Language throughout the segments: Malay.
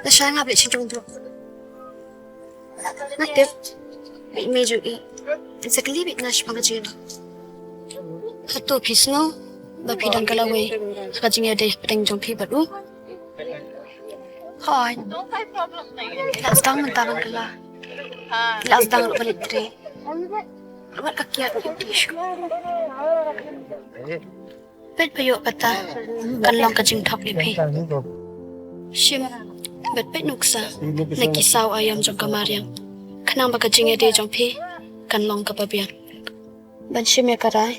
那啥也别去中毒。那对，bị mê rồi ý. Sẽ cái lý bị nash bằng cái gì đó. Hạt tổ phí snow, bà phí đằng Galaway, bà chỉ nghe đây đằng trong phí bật ú. Hỏi, lát đằng mình ta bằng Gala, lát đằng nó balik tre. Buat kaki aku tisu. Bet payuk kata kan long kajing thap ni phi. Shim bet bet nuksa na kisau ayam jong kamariang. Khanang ba kajing ede jong phi kan long ka babian. Ban shim ya karai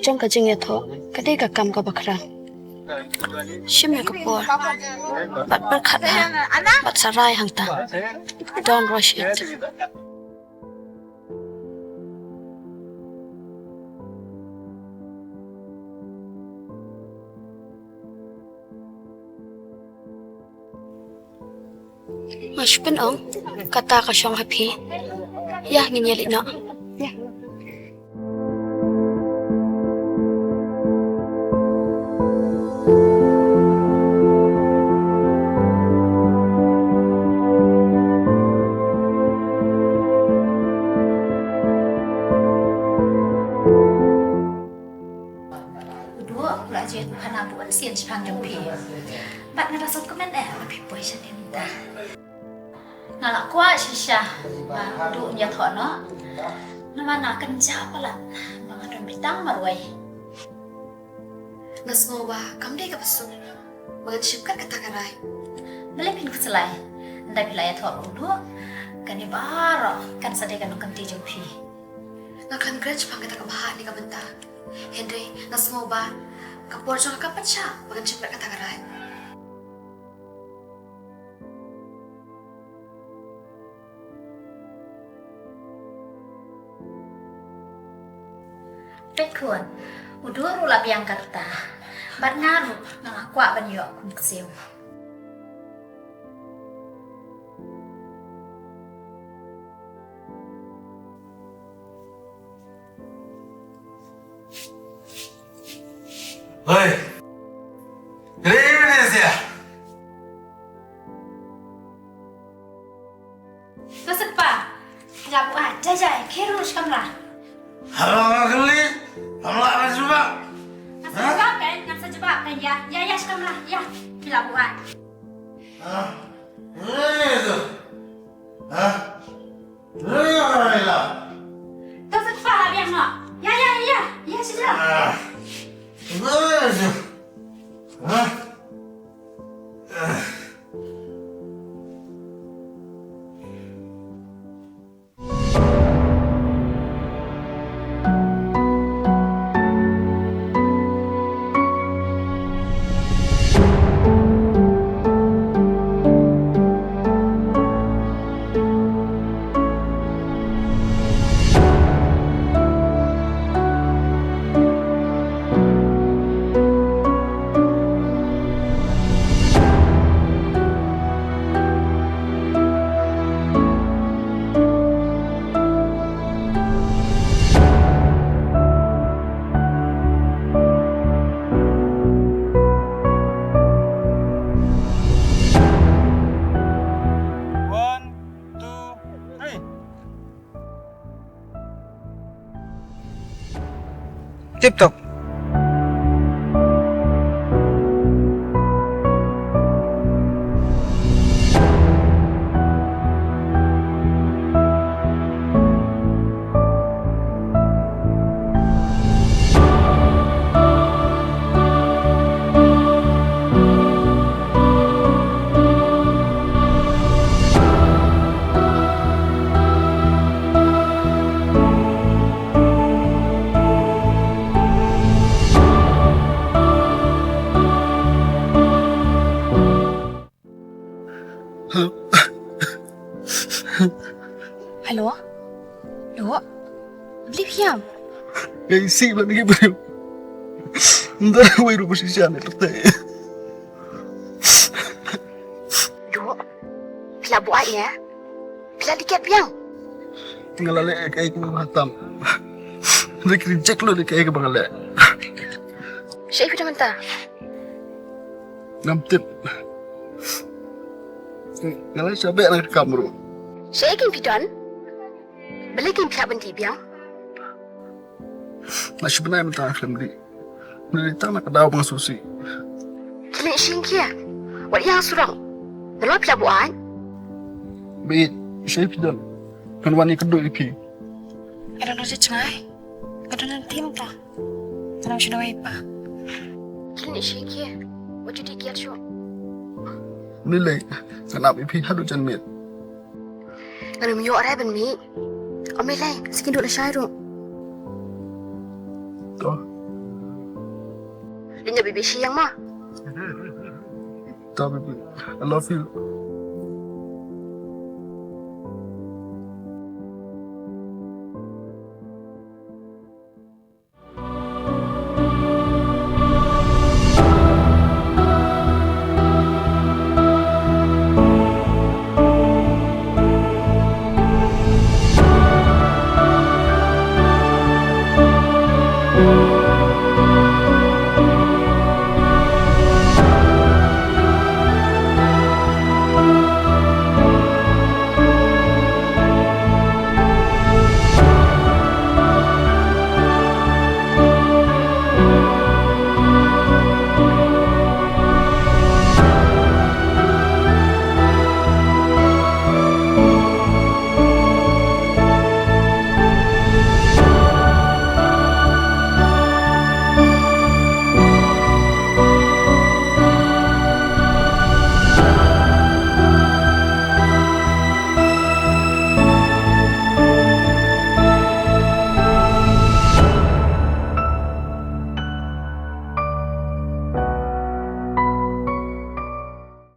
jong kajing ya tho kadai ka kam ka bakra. Shim ya kapor bat bar khat ha bat sarai hang ta. Don't rush it. Mas penong kata ka siyang happy. Ya nginyali na. Ya. Dua pula je hana buat sian sepang jompi. Bat ngerasot komen tapi boy sendiri minta. Ngalak kuat sisa, duk nya thono. Nama nak kencah pelan, bang ada bitang marwai. Nasngoba kam dei ka pasun. Bagat shipkat kata karai. Beli pin kuselai, nda bilaya thok duk. Kani baro kan sadai kan kanti jompi. Ngakan grudge pang kita kabahan ni ka benta. Henry nasngoba kapor jong ka pacha bagat shipkat kata karai. Pekun, udur ulap yang kata, bat ngaruh nang kuat banyak kum kesiu. Oi, ini dia. Masak pa, jabu aja jai, kerus kamera. Halo kali, halo apa coba? Nasa jebak kan ya, ya sekamlah ya, bila buat. Ini itu, ini lah. Masak pa biang nak, ya sudah. Ini itu, Tiếp tục. Halo? Lo? Beli piam? Isi lah ni beliau. Entah apa yang posisi ane tu teh. Lo? Bila buat ya? Bila dikit piam? Tinggal lale kayak aku hatam. Mereka reject lo dia kayak ke bangalek. Syekh dah mentah. Namtip. ngalah siapa nak kamera. Saya ingin pidan. Belikin pihak benti biang. Nak sebenarnya minta film di. Nilita nak kadaw pang susi. Kini singkia. Wat yang surang. Naloi pihak buan. Bait, saya pidan. Kan wani kedua ipi. Ada nasi cengai. Ada nanti muka. Tanam sudah apa? Kini singkia. Wat jadi kiat syok. Nilai, kenapa ipi hadu janmit. Kalau mio arai ben mi. Amai lai, sekin duk la syai ro. Toh, Linya bibi siang mah. tapi I love you.